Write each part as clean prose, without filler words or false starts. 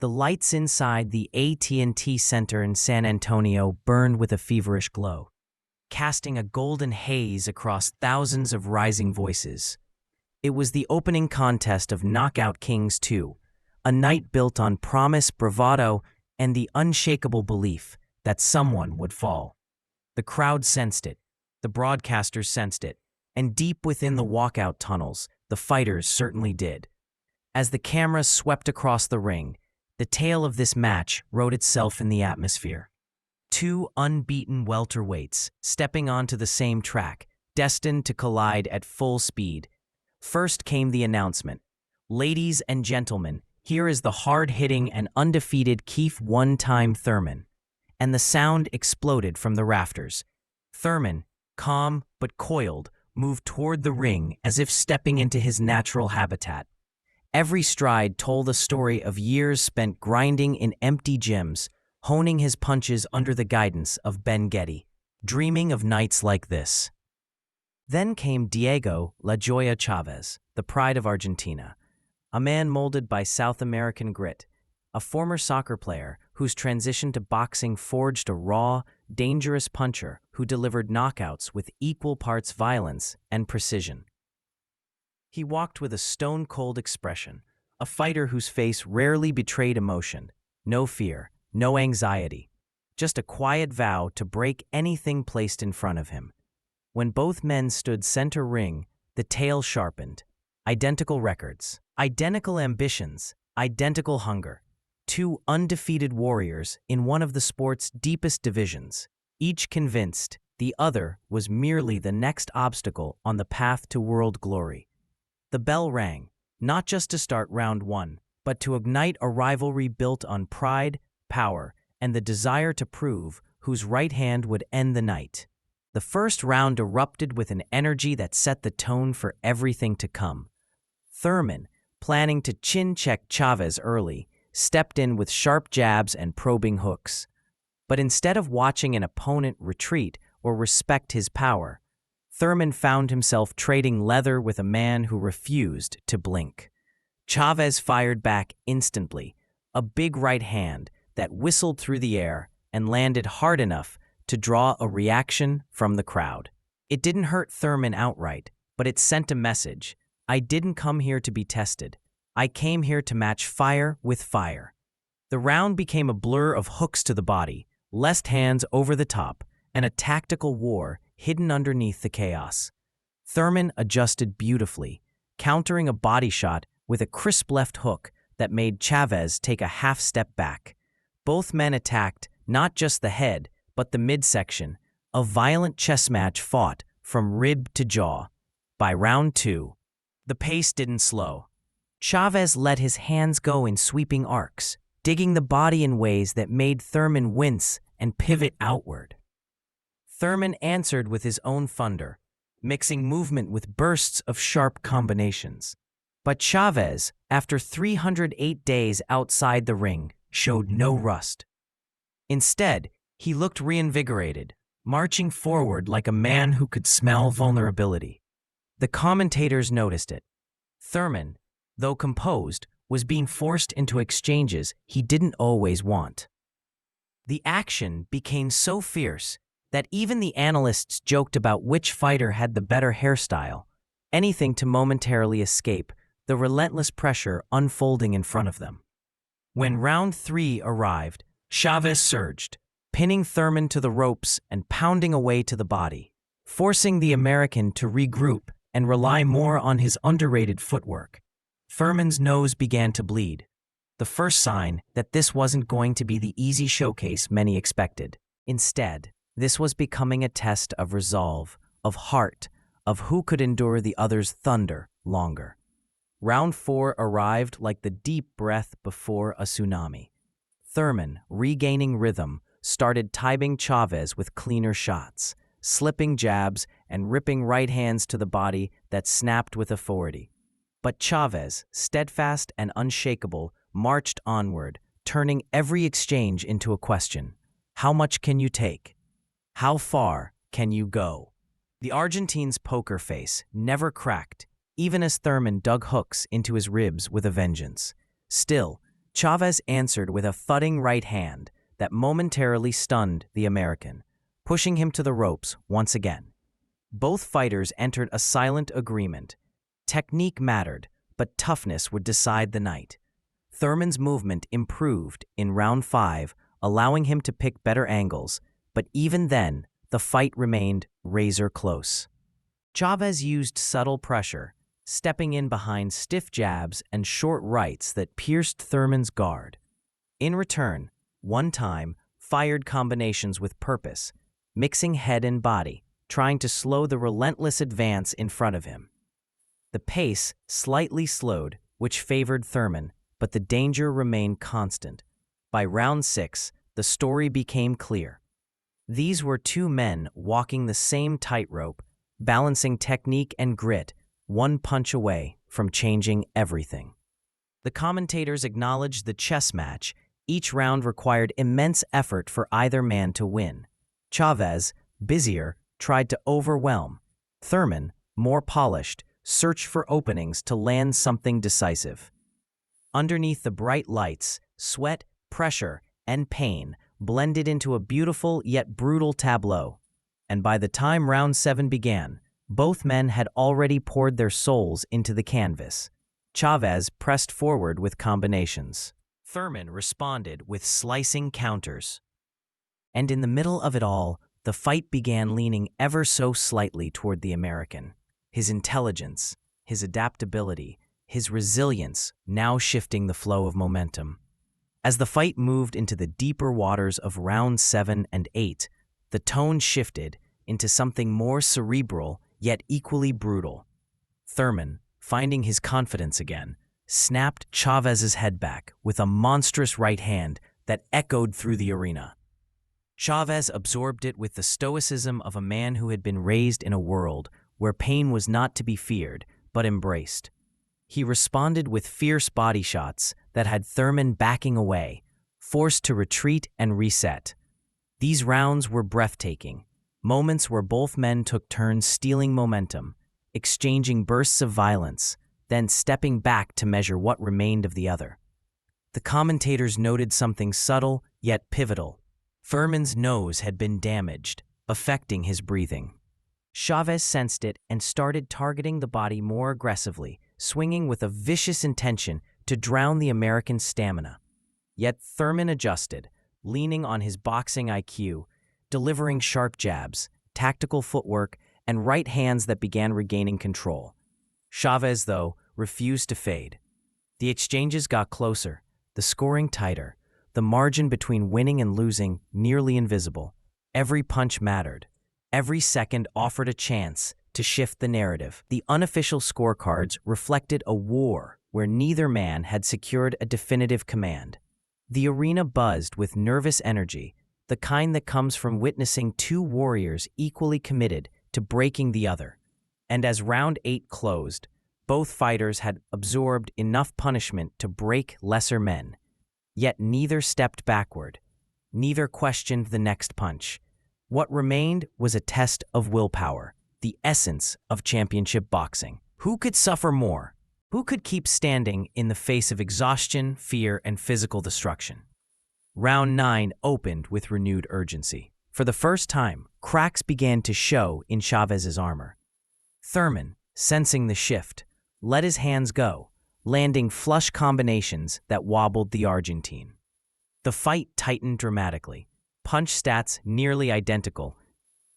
The lights inside the AT&T Center in San Antonio burned with a feverish glow, casting a golden haze across thousands of rising voices. It was the opening contest of Knockout Kings 2, a night built on promise, bravado, and the unshakable belief that someone would fall. The crowd sensed it, the broadcasters sensed it, and deep within the walkout tunnels, the fighters certainly did. As the cameras swept across the ring, the tale of this match wrote itself in the atmosphere. Two unbeaten welterweights stepping onto the same track, destined to collide at full speed. First came the announcement. Ladies and gentlemen, here is the hard-hitting and undefeated Keith one-time Thurman. And the sound exploded from the rafters. Thurman, calm but coiled, moved toward the ring as if stepping into his natural habitat. Every stride told a story of years spent grinding in empty gyms, honing his punches under the guidance of Ben Getty, dreaming of nights like this. Then came Diego La Joya Chaves, the pride of Argentina, a man molded by South American grit, a former soccer player whose transition to boxing forged a raw, dangerous puncher who delivered knockouts with equal parts violence and precision. He walked with a stone-cold expression, a fighter whose face rarely betrayed emotion, no fear, no anxiety, just a quiet vow to break anything placed in front of him. When both men stood center ring, the tale sharpened. Identical records, identical ambitions, identical hunger. Two undefeated warriors in one of the sport's deepest divisions, each convinced the other was merely the next obstacle on the path to world glory. The bell rang, not just to start round one, but to ignite a rivalry built on pride, power, and the desire to prove whose right hand would end the night. The first round erupted with an energy that set the tone for everything to come. Thurman, planning to chin-check Chaves early, stepped in with sharp jabs and probing hooks. But instead of watching an opponent retreat or respect his power, Thurman found himself trading leather with a man who refused to blink. Chaves fired back instantly, a big right hand that whistled through the air and landed hard enough to draw a reaction from the crowd. It didn't hurt Thurman outright, but it sent a message. I didn't come here to be tested. I came here to match fire with fire. The round became a blur of hooks to the body, left hands over the top, and a tactical war hidden underneath the chaos. Thurman adjusted beautifully, countering a body shot with a crisp left hook that made Chaves take a half step back. Both men attacked not just the head, but the midsection, a violent chess match fought from rib to jaw. By round two, the pace didn't slow. Chaves let his hands go in sweeping arcs, digging the body in ways that made Thurman wince and pivot outward. Thurman answered with his own thunder, mixing movement with bursts of sharp combinations. But Chaves, after 308 days outside the ring, showed no rust. Instead, he looked reinvigorated, marching forward like a man who could smell vulnerability. The commentators noticed it. Thurman, though composed, was being forced into exchanges he didn't always want. The action became so fierce that even the analysts joked about which fighter had the better hairstyle, anything to momentarily escape the relentless pressure unfolding in front of them. When round three arrived, Chaves surged, pinning Thurman to the ropes and pounding away to the body, forcing the American to regroup and rely more on his underrated footwork. Thurman's nose began to bleed, the first sign that this wasn't going to be the easy showcase many expected. Instead, this was becoming a test of resolve, of heart, of who could endure the other's thunder longer. Round four arrived like the deep breath before a tsunami. Thurman, regaining rhythm, started timing Chaves with cleaner shots, slipping jabs and ripping right hands to the body that snapped with authority. But Chaves, steadfast and unshakable, marched onward, turning every exchange into a question. How much can you take? How far can you go? The Argentine's poker face never cracked, even as Thurman dug hooks into his ribs with a vengeance. Still, Chaves answered with a thudding right hand that momentarily stunned the American, pushing him to the ropes once again. Both fighters entered a silent agreement. Technique mattered, but toughness would decide the night. Thurman's movement improved in round 5, allowing him to pick better angles, but even then, the fight remained razor close. Chaves used subtle pressure, stepping in behind stiff jabs and short rights that pierced Thurman's guard. In return, one time, fired combinations with purpose, mixing head and body, trying to slow the relentless advance in front of him. The pace slightly slowed, which favored Thurman, but the danger remained constant. By round 6, the story became clear. These were two men walking the same tightrope, balancing technique and grit, one punch away from changing everything. The commentators acknowledged the chess match. Each round required immense effort for either man to win. Chaves, busier, tried to overwhelm. Thurman, more polished, searched for openings to land something decisive. Underneath the bright lights, sweat, pressure, and pain blended into a beautiful yet brutal tableau. And by the time round 7 began, both men had already poured their souls into the canvas. Chaves pressed forward with combinations. Thurman responded with slicing counters. And in the middle of it all, the fight began leaning ever so slightly toward the American. His intelligence, his adaptability, his resilience now shifting the flow of momentum. As the fight moved into the deeper waters of round 7 and 8, the tone shifted into something more cerebral yet equally brutal. Thurman, finding his confidence again, snapped Chaves's head back with a monstrous right hand that echoed through the arena. Chaves absorbed it with the stoicism of a man who had been raised in a world where pain was not to be feared, but embraced. He responded with fierce body shots that had Thurman backing away, forced to retreat and reset. These rounds were breathtaking, moments where both men took turns stealing momentum, exchanging bursts of violence, then stepping back to measure what remained of the other. The commentators noted something subtle yet pivotal. Thurman's nose had been damaged, affecting his breathing. Chaves sensed it and started targeting the body more aggressively, swinging with a vicious intention to drown the American's stamina. Yet Thurman adjusted, leaning on his boxing IQ, delivering sharp jabs, tactical footwork, and right hands that began regaining control. Chaves, though, refused to fade. The exchanges got closer, the scoring tighter, the margin between winning and losing nearly invisible. Every punch mattered. Every second offered a chance to shift the narrative. The unofficial scorecards reflected a war where neither man had secured a definitive command. The arena buzzed with nervous energy, the kind that comes from witnessing two warriors equally committed to breaking the other. And as round 8 closed, both fighters had absorbed enough punishment to break lesser men. Yet neither stepped backward. Neither questioned the next punch. What remained was a test of willpower, the essence of championship boxing. Who could suffer more? Who could keep standing in the face of exhaustion, fear, and physical destruction? Round 9 opened with renewed urgency. For the first time, cracks began to show in Chaves's armor. Thurman, sensing the shift, let his hands go, landing flush combinations that wobbled the Argentine. The fight tightened dramatically. Punch stats nearly identical.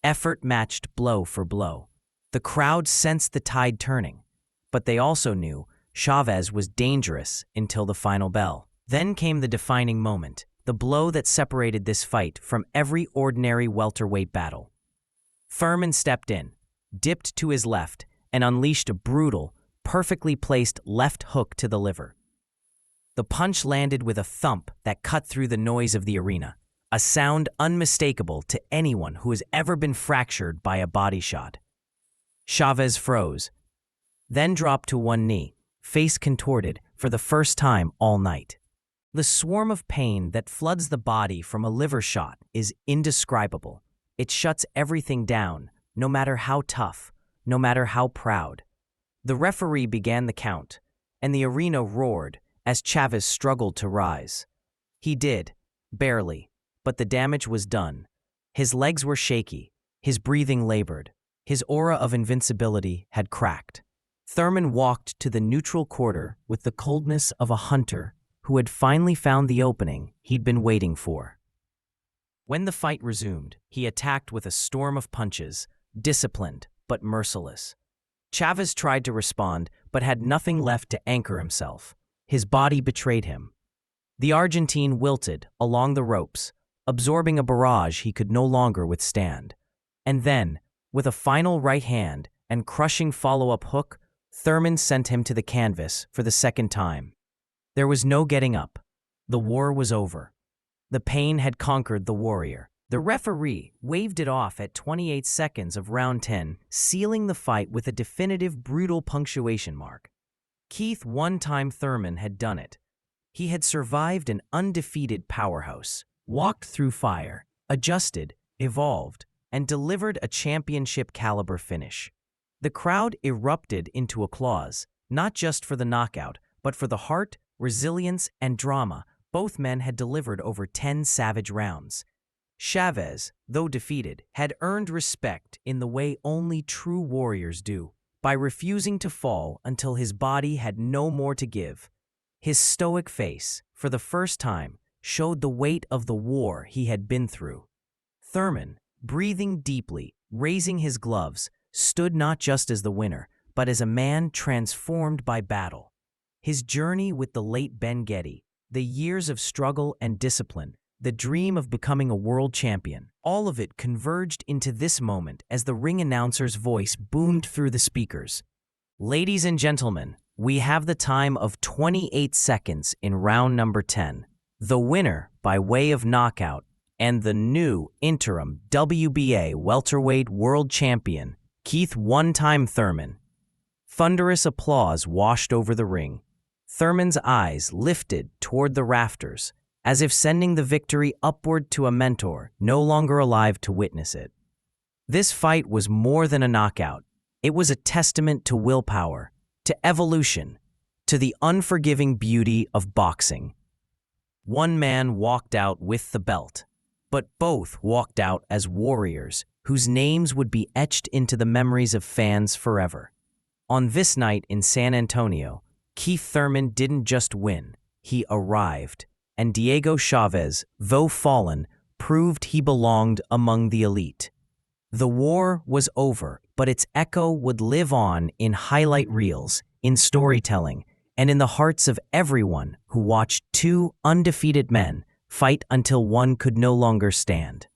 Effort matched blow for blow. The crowd sensed the tide turning, but they also knew Chaves was dangerous until the final bell. Then came the defining moment, the blow that separated this fight from every ordinary welterweight battle. Thurman stepped in, dipped to his left, and unleashed a brutal, perfectly placed left hook to the liver. The punch landed with a thump that cut through the noise of the arena, a sound unmistakable to anyone who has ever been fractured by a body shot. Chaves froze, then dropped to one knee, face contorted for the first time all night. The swarm of pain that floods the body from a liver shot is indescribable. It shuts everything down, no matter how tough, no matter how proud. The referee began the count, and the arena roared as Chaves struggled to rise. He did, barely, but the damage was done. His legs were shaky, his breathing labored, his aura of invincibility had cracked. Thurman walked to the neutral quarter with the coldness of a hunter who had finally found the opening he'd been waiting for. When the fight resumed, he attacked with a storm of punches, disciplined but merciless. Chaves tried to respond, but had nothing left to anchor himself. His body betrayed him. The Argentine wilted along the ropes, absorbing a barrage he could no longer withstand. And then, with a final right hand and crushing follow-up hook, Thurman sent him to the canvas for the second time. There was no getting up. The war was over. The pain had conquered the warrior. The referee waved it off at 28 seconds of round 10, sealing the fight with a definitive brutal punctuation mark. Keith one-time Thurman had done it. He had survived an undefeated powerhouse, walked through fire, adjusted, evolved, and delivered a championship-caliber finish. The crowd erupted into applause, not just for the knockout, but for the heart, resilience, and drama both men had delivered over 10 savage rounds. Chaves, though defeated, had earned respect in the way only true warriors do, by refusing to fall until his body had no more to give. His stoic face, for the first time, showed the weight of the war he had been through. Thurman, breathing deeply, raising his gloves, stood not just as the winner, but as a man transformed by battle. His journey with the late Ben Getty, the years of struggle and discipline, the dream of becoming a world champion, all of it converged into this moment as the ring announcer's voice boomed through the speakers. Ladies and gentlemen, we have the time of 28 seconds in round number 10. The winner, by way of knockout, and the new interim WBA welterweight world champion, Keith one-time Thurman. Thunderous applause washed over the ring. Thurman's eyes lifted toward the rafters, as if sending the victory upward to a mentor no longer alive to witness it. This fight was more than a knockout. It was a testament to willpower, to evolution, to the unforgiving beauty of boxing. One man walked out with the belt, but both walked out as warriors whose names would be etched into the memories of fans forever. On this night in San Antonio, Keith Thurman didn't just win, he arrived, and Diego Chaves, though fallen, proved he belonged among the elite. The war was over, but its echo would live on in highlight reels, in storytelling, and in the hearts of everyone who watched two undefeated men fight until one could no longer stand.